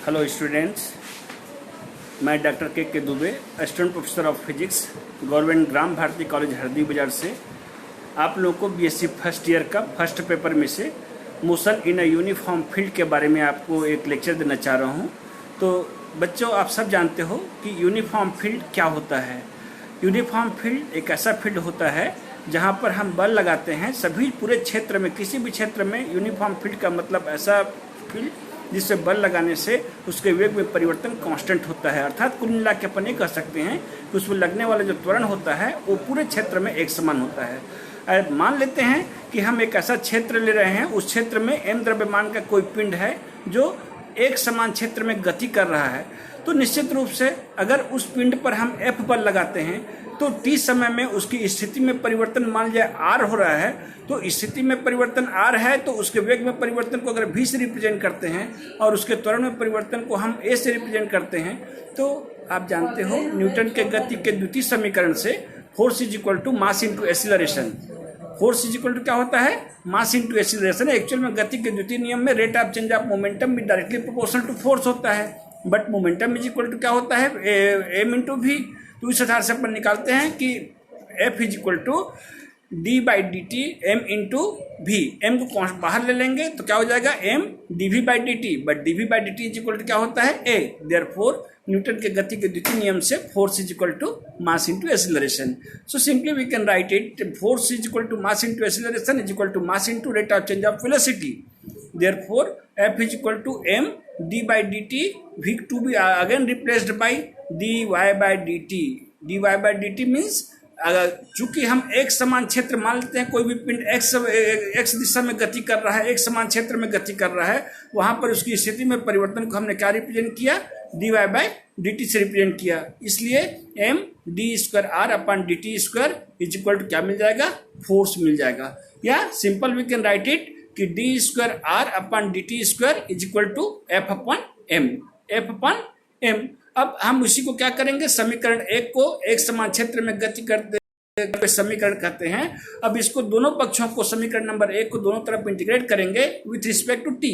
Hello students, मैं doctor K Dubey, assistant professor of physics, government Gram Bharti college Hardi Bazar से आप लोगों को बीएससी फर्स्ट ईयर का फर्स्ट पेपर में से motion in a uniform field के बारे में आपको एक लेक्चर देना चाह रहा हूं। तो बच्चों, आप सब जानते हो कि यूनिफॉर्म फील्ड क्या होता है। यूनिफॉर्म फील्ड एक ऐसा फील्ड होता है जहां पर हम बल लगाते हैं सभी पूरे क्षेत्र में, किसी भी क्षेत्र में। यूनिफॉर्म फील्ड का मतलब ऐसा फील्ड जिससे बल लगाने से उसके वेग में परिवर्तन कांस्टेंट होता है। अर्थात कुल मिला के अपन ये कह सकते हैं कि उसमें लगने वाला जो त्वरण होता है वो पूरे क्षेत्र में एक समान होता है। मान लेते हैं कि हम एक ऐसा क्षेत्र ले रहे हैं, उस क्षेत्र में m द्रव्यमान का कोई पिंड है जो एक समान क्षेत्र में गति कर रहा है। तो निश्चित रूप से अगर उस पिंड पर हम F बल लगाते हैं तो t समय में उसकी स्थिति में परिवर्तन मान लिया r हो रहा है। तो स्थिति में परिवर्तन r है तो उसके वेग में परिवर्तन को अगर v से रिप्रेजेंट करते हैं और उसके त्वरण में परिवर्तन को हम a से रिप्रेजेंट करते हैं, तो आप जानते हो न्यूटन के गति के द्वितीय समीकरण से force is equal to mass into acceleration. Force is equal to क्या होता है? मास इनटू एक्सीलरेशन। एक्चुअल में गति के द्वितीय नियम में rate of change of momentum भी डायरेक्टली प्रोपोर्शनल टू फोर्स होता है, but momentum is equal to क्या होता है? m into v. तो इस आधार से अपन निकालते हैं कि F is equal to d by d t m into v. M को बाहर ले लेंगे तो क्या हो जाएगा? m dv by d t. But dv by d t is equal to क्या होता है? a। देयरफॉर न्यूटन के गति के द्वितीय नियम से force is equal to mass into acceleration. So simply we can write it, force is equal to mass into acceleration is equal to mass into rate of change of velocity. Therefore F is equal to m d by d t, v to be again replaced by dy by d t. dy by d t means चूंकि हम एक समान क्षेत्र मान लेते हैं, कोई भी पिंड x दिशा में गति कर रहा है, एक समान क्षेत्र में गति कर रहा है, वहां पर उसकी स्थिति में परिवर्तन को हमने क्या रिप्रेजेंट किया? dy बाई डी टी से रिप्रेजेंट किया। इसलिए m d square r upon d t square is equal to क्या मिल जाएगा? फोर्स मिल जाएगा। या simple we can write it कि d square r upon d t square is equal to F upon m. F upon m. अब हम उसी को क्या करेंगे? समीकरण एक को एक समान क्षेत्र में गति करते समीकरण कहते हैं। अब इसको दोनों पक्षों को, समीकरण नंबर एक को दोनों तरफ इंटीग्रेट करेंगे विथ रिस्पेक्ट टू टी।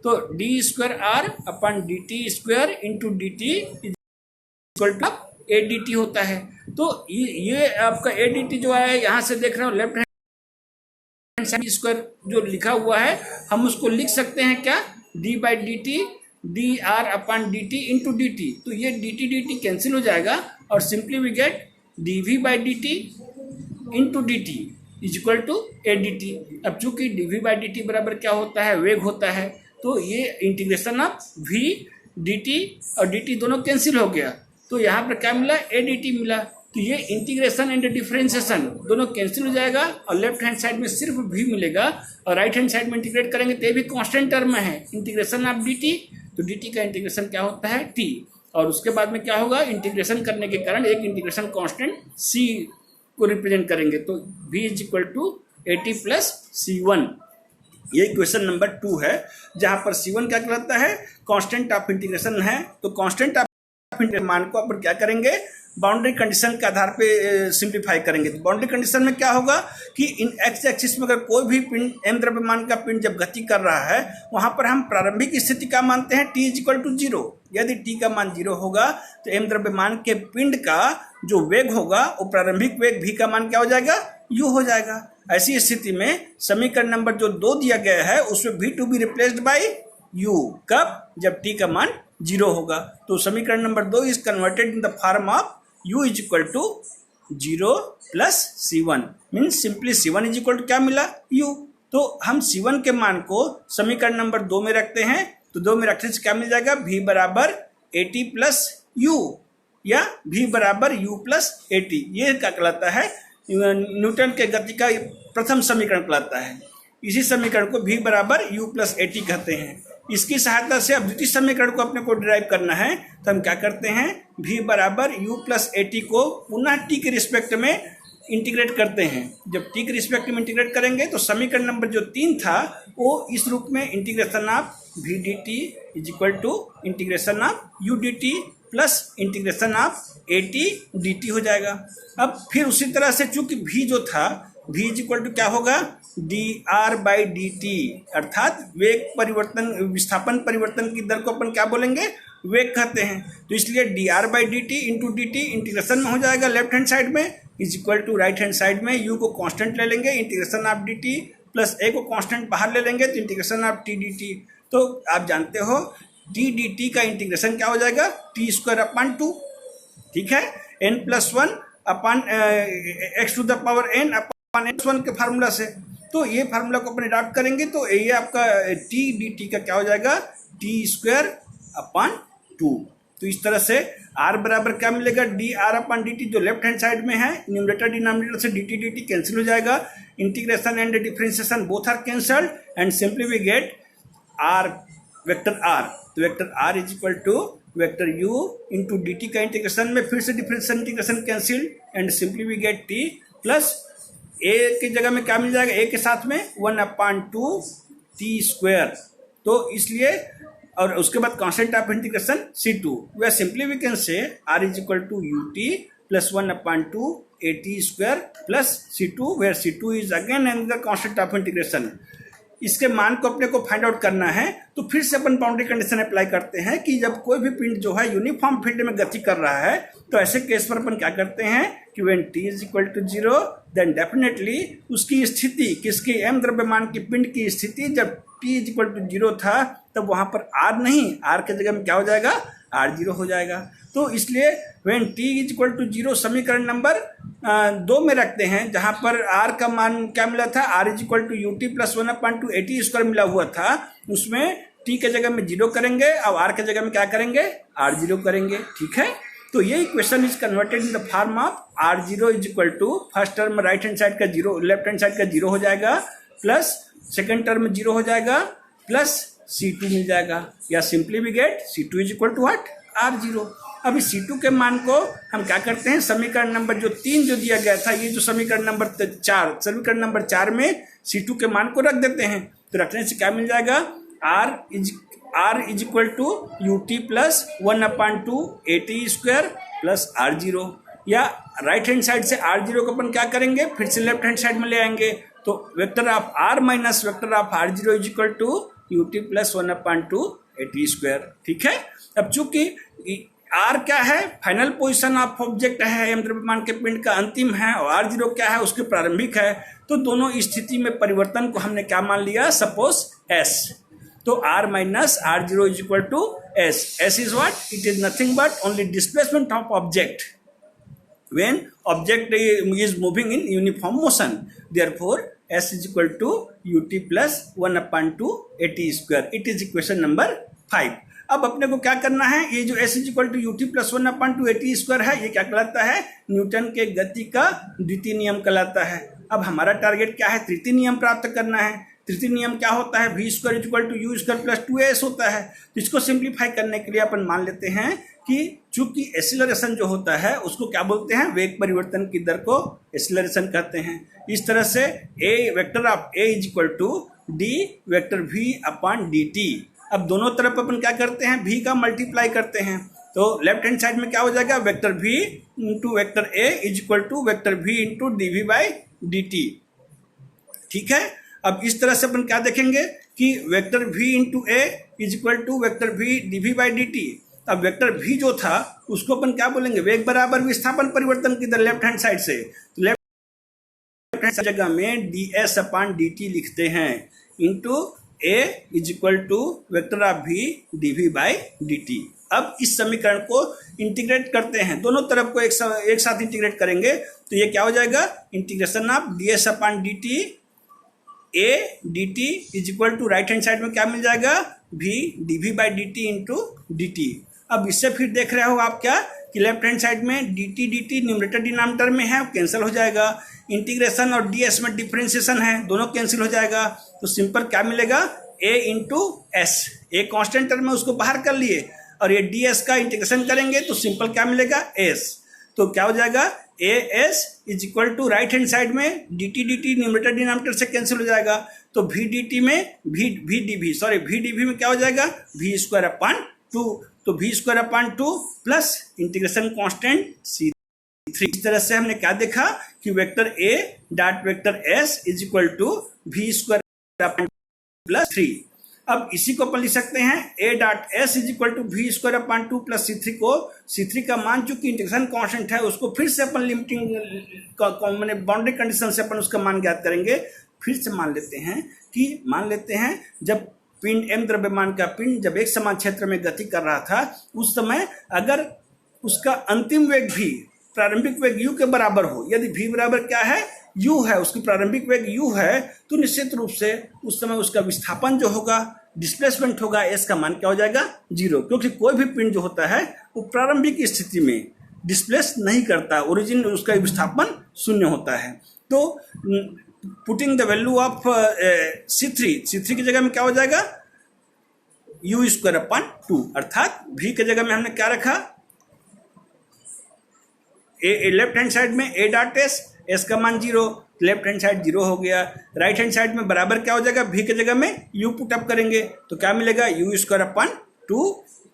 तो d square r upon d t square into D t equal to a d t होता है। तो ये आपका ए डी टी जो है, यहाँ से देख रहे हो लेफ्ट हैंड साइड स्क्वायर जो लिखा हुआ है, हम उसको लिख सकते हैं क्या? D by d t d r upon d t into D t. तो ये डी टी कैंसिल हो जाएगा और simply we get d v by d t into D t is equal to a d t. अब चूंकि d v by d t बराबर क्या होता है? वेग होता है। तो ये integration of v d t और डी टी दोनों कैंसिल हो गया, तो यहाँ पर क्या मिला? ए डी टी मिला। तो ये इंटीग्रेशन एंड डिफरेंशिएशन दोनों कैंसिल हो जाएगा और लेफ्ट हैंड साइड में सिर्फ v मिलेगा, और राइट हैंड साइड में इंटीग्रेट करेंगे तो ये भी कांस्टेंट टर्म है, इंटीग्रेशन ऑफ dt। तो dt का इंटीग्रेशन क्या होता है? t। और उसके बाद में क्या होगा? इंटीग्रेशन करने के कारण एक इंटीग्रेशन कांस्टेंट c को रिप्रेजेंट करेंगे। तो v is equal to AT plus C1। ये क्वेश्चन नंबर 2 है, जहां पर C1 क्या कहलाता है? कांस्टेंट ऑफ इंटीग्रेशन है। तो कांस्टेंट ऑफ इंटीग्रेशन मान को अपन क्या करेंगे? बाउंड्री कंडीशन के आधार पे सिंप्लीफाई करेंगे। तो बाउंड्री कंडीशन में क्या होगा कि इन एक्स एक्सिस में अगर कोई भी पिंड m द्रव्यमान का पिंड जब गति कर रहा है, वहां पर हम प्रारंभिक स्थिति का मानते हैं t इज इक्वल टू 0। यदि t का मान 0 होगा तो m द्रव्यमान के पिंड का जो वेग होगा वो प्रारंभिक वेग v का मान क्या हो जाएगा? u हो जाएगा। ऐसी स्थिति में समीकरण नंबर जो 2 दिया गया है उसमें v to be replaced by u। कब? जब t का मान 0 होगा। तो समीकरण number 2 is converted in the form of u is equal to 0 plus C1। Means simply C1 is equal to क्या मिला? u। तो हम C1 के मान को समीकरण नंबर 2 में रखते हैं, तो 2 में रखने से क्या मिल जाएगा? v बराबर AT प्लस u या v बराबर u प्लस AT। ये क्या कहलाता है? न्यूटन के गति का प्रथम समीकरण कहलाता है। इसी समीकरण को v बराबर u प्लस AT कहते हैं। इसकी सहायता से अब द्वितीय समीकरण को अपने को डिराइव करना है, तो हम क्या करते हैं? v बराबर u प्लस AT को पुनः t के रिस्पेक्ट में इंटीग्रेट करते हैं। जब t के रिस्पेक्ट में इंटीग्रेट करेंगे तो समीकरण नंबर जो 3 था वो इस रूप में integration of v d t is equal to integration of u d t plus integration of AT dt हो जाएगा। अब फिर उसी तरह से चूंकि v जो था v इज इक्वल टू क्या होगा, D r by d T, अर्थात वेग परिवर्तन, विस्थापन परिवर्तन की दर को अपन क्या बोलेंगे, वेग कहते हैं। तो इसलिए d r by d t into D t integration में हो जाएगा लेफ्ट हैंड साइड में, is equal to right hand side में u को कांस्टेंट ले लेंगे, integration of d t plus a को कांस्टेंट बाहर ले लेंगे, तो integration of t d t. तो आप जानते हो टी डी टी का इंटीग्रेशन क्या हो जाएगा, टी स्क्वायर अपॉन 2, ठीक है, n plus 1 upon x to the power n upon x 1 के फार्मूला से। तो ये फार्मूला को अपन अडॉप्ट करेंगे तो ये आपका टी डी टी का क्या हो जाएगा, टी स्क्वायर अपॉन 2। तो इस तरह से r बराबर क्या मिलेगा, D R upon D T, जो लेफ्ट हैंड साइड में है न्यूमरेटर डिनोमिनेटर से डी टी कैंसिल हो जाएगा, integration and differentiation both are cancelled and simply we get r vector r। तो vector r is equal to vector u into D T का integration में फिर से differential integration cancel and simply we get t plus a की जगह में क्या मिल जाएगा, a के साथ में 1/2 t स्क्वायर। तो इसलिए और उसके बाद constant of integration c2, we simply we can say r is equal to ut plus 1/2 at square plus c2, where c2 is again another constant of integration. इसके मान को अपने को फाइंड आउट करना है तो फिर से अपन बाउंड्री कंडीशन अप्लाई करते हैं कि जब कोई भी पिंड जो है यूनिफॉर्म फील्ड में गति कर रहा है तो ऐसे केस पर अपन क्या करते हैं कि when t is equal to 0 then definitely उसकी स्थिति, किसकी, m द्रव्यमान की पिंड की स्थिति जब t इज इक्वल टू 0 था तब वहां पर r नहीं, r के जगह में क्या हो जाएगा, r0 हो जाएगा। तो इसलिए when t is equal to 0 समीकरण नंबर 2 में रखते हैं जहां पर r का मान क्या मिला था, r is equal to ut plus 1/2 at square मिला हुआ था, उसमें t के जगह में 0 करेंगे और r के जगह में क्या करेंगे, r0 करेंगे, ठीक है। तो ये equation is converted in the form of r0 is equal to first term right hand side का 0, लेफ्ट हैंड साइड का 0 हो जाएगा, प्लस सेकेंड टर्म 0 हो जाएगा, प्लस c2 मिल जाएगा, या simply we get c2 is equal to what, r0। अब इस c2 के मान को हम क्या करते हैं, समीकरण नंबर जो 3 जो दिया गया था, ये जो समीकरण नंबर 4, समीकरण नंबर 4 में c2 के मान को रख देते हैं। तो रखने से क्या मिल जाएगा, r is equal to ut plus 1/2 at square plus r0, या राइट हैंड साइड से r0 को अपन क्या करेंगे, फिर से लेफ्ट हैंड साइड में ले आएंगे। तो vector of r minus vector of r0 is equal to ut plus 1/2 at square, ठीक है। अब चूंकि r क्या है, फाइनल पोजीशन ऑफ ऑब्जेक्ट है, m द्रव्यमान के पिंड का अंतिम है, और r0 क्या है, उसके प्रारंभिक है। तो दोनों स्थिति में परिवर्तन को हमने क्या मान लिया, सपोज s। तो r माइनस r0 is equal to s। s is what, it is nothing but only displacement of object when object is moving in uniform motion. Therefore s is equal to ut plus 1/2 at square. It is equation number 5. अब अपने को क्या करना है, ये जो s is equal to ut plus 1/2 at square है, ये क्या कहलाता है, न्यूटन के गति का द्वितीय नियम कहलाता है। अब हमारा टारगेट क्या है, तृतीय नियम प्राप्त करना है। तृतीय नियम क्या होता है, v square is equal to u square plus 2as होता है। तो इसको सिंप्लीफाई करने के लिए अपन मान लेते हैं कि चूंकि एक्सीलरेशन जो होता है उसको क्या बोलते हैं, वेग परिवर्तन की दर को एक्सीलरेशन कहते हैं। इस तरह से a vector of a is equal to d vector v upon dt। अब दोनों तरफ अपन क्या करते हैं, v का मल्टीप्लाई करते हैं। तो लेफ्ट हैंड साइड में क्या हो जाएगा, vector v into vector a is equal to vector v into dv by dt, ठीक है। अब इस तरह से अपन क्या देखेंगे कि vector v into a is equal to vector v dv by dt। अब वेक्टर v जो था उसको अपन क्या बोलेंगे, वेग बराबर विस्थापन परिवर्तन की दर लेफ्ट हैंड साइड से। तो लेफ्ट हैंड जगह में ds अपॉन dt लिखते हैं into a is equal to vector of v dv by dt। अब इस समीकरण को इंटीग्रेट करते हैं, दोनों तरफ को एक साथ इंटीग्रेट करेंगे तो ये क्या हो जाएगा, integration of ds upon dt a dt is equal to right hand side में क्या मिल जाएगा, v dv by dt into dt। अब इससे फिर देख रहे हो आप क्या कि लेफ्ट हैंड साइड में dt न्यूमरेटर डिनोमिनेटर में है, कैंसिल हो जाएगा। इंटीग्रेशन और ds में डिफरेंशिएशन है, दोनों कैंसिल हो जाएगा। तो सिंपल क्या मिलेगा, a into s, a constant term में उसको बाहर कर लिए और ये ds का इंटीग्रेशन करेंगे तो सिंपल क्या मिलेगा, s। तो क्या हो जाएगा, as is equal to right hand side में dt न्यूमरेटर डिनोमिनेटर से कैंसिल हो जाएगा। तो v dt में v dv में क्या हो जाएगा, v स्क्वायर अपॉन 2। तो v square upon 2 plus integration constant c 3। इस तरह से हमने क्या देखा कि vector A dot vector S is equal to V square plus 3। अब इसी को अपन लिख सकते हैं A dot S is equal to V square upon 2 plus C3 को C3 का मान चूंकि इंटीग्रेशन कांस्टेंट है उसको फिर से अपन लिमिटिंग मैंने बाउंड्री कंडीशन से अपन उसका मान ज्ञात करेंगे। फिर से मान लेते हैं जब पिंड m द्रव्यमान का पिंड जब एक समान क्षेत्र में गति कर रहा था उस समय अगर उसका अंतिम वेग भी प्रारंभिक वेग u के बराबर हो, यदि v बराबर क्या है u है, उसकी प्रारंभिक वेग u है, तो निश्चित रूप से उस समय उसका विस्थापन जो होगा डिस्प्लेसमेंट होगा s का मान क्या हो जाएगा 0, क्योंकि कोई भी पिंड जो होता है वो प्रारंभिक स्थिति में डिस्प्लेस नहीं करता, ओरिजिन उसका विस्थापन 0 होता है। तो putting the value of C3 की जगह में क्या हो जाएगा u स्क्वायर अपॉन 2, अर्थात v की जगह में हमने क्या रखा लेफ्ट हैंड साइड में a डॉट एस का मान 0, लेफ्ट हैंड साइड 0 हो गया। राइट हैंड साइड में बराबर क्या हो जाएगा v की जगह में u पुट अप करेंगे तो क्या मिलेगा u square upon 2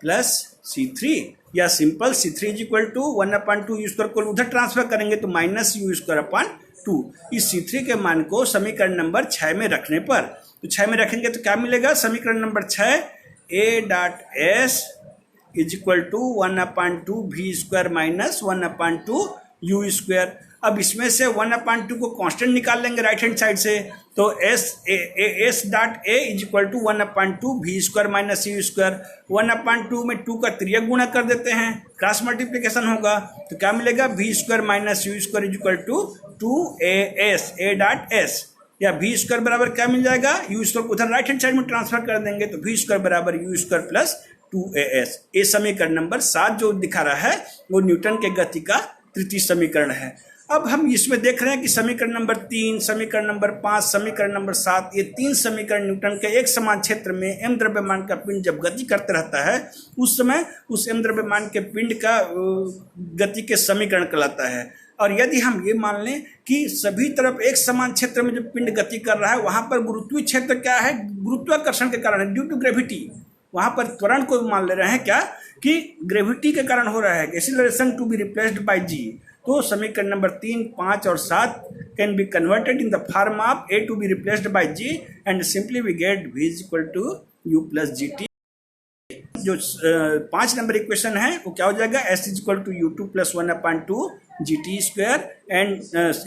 plus C3, या simple C3 is equal to 1/2 u square को उधर ट्रांसफर करेंगे तो माइनस u स्क्वायर अपॉन 2। इस C3 के मान को समीकरण नंबर 6 में रखने पर, तो 6 में रखेंगे तो क्या मिलेगा समीकरण नंबर 6 a dot S is equal to 1/2 V square minus 1/2 u square. अब इसमें से 1/2 को कांस्टेंट निकाल लेंगे राइट हैंड साइड से, तो S dot A is equal to 1/2 V square minus U square. 1/2 में 2 का तिर्यक गुणा कर देते हैं, क्रॉस मल्टीप्लिकेशन होगा तो क्या मिलेगा V square minus U square is equal to 2as A dot S, या वी स्क्वायर बराबर क्या मिल जाएगा यू स्क्वायर उधर राइट हैंड साइड में ट्रांसफर कर देंगे तो वी स्क्वायर बराबर यू स्क्वायर प्लस 2as। ये समीकरण नंबर 7 जो दिखा रहा है वो न्यूटन के गति का तृतीय समीकरण है। अब हम इसमें देख रहे हैं कि समीकरण नंबर 3, समीकरण नंबर 5, समीकरण नंबर 7, ये 3 समीकरण न्यूटन के एक समान क्षेत्र में m द्रव्यमान का पिंड जब गति करते रहता है उस समय उस m द्रव्यमान के पिंड का गति के समीकरण कहलाता है। और यदि हम ये मान लें कि सभी तरफ एक समान क्षेत्र में जब पिंड गति कर रहा है वहां पर गुरुत्वीय क्षेत्र क्या है, गुरुत्वाकर्षण के कारण है, ड्यू टू ग्रेविटी, वहां पर त्वरण को मान ले रहे हैं क्या कि ग्रेविटी के कारण हो रहा है, acceleration to be replaced by g। तो समीकरण नंबर 3, 5 और 7 can be converted in the form of a to be replaced by g and simply we get v is equal to u plus gt। जो 5 नंबर इक्वेशन है वो क्या हो जाएगा s is equal to u2 plus 1/2 gt square, and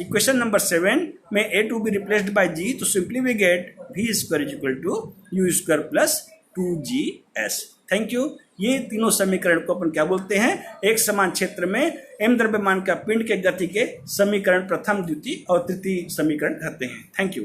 equation number 7 में a to be replaced by g तो simply we get v square is equal to u square plus 2gs। Thank you. ये तीनों समीकरण को अपन क्या बोलते हैं, एक समान क्षेत्र में m द्रव्यमान का पिंड के गति के समीकरण प्रथम, द्वितीय और तृतीय समीकरण कहते हैं। Thank you.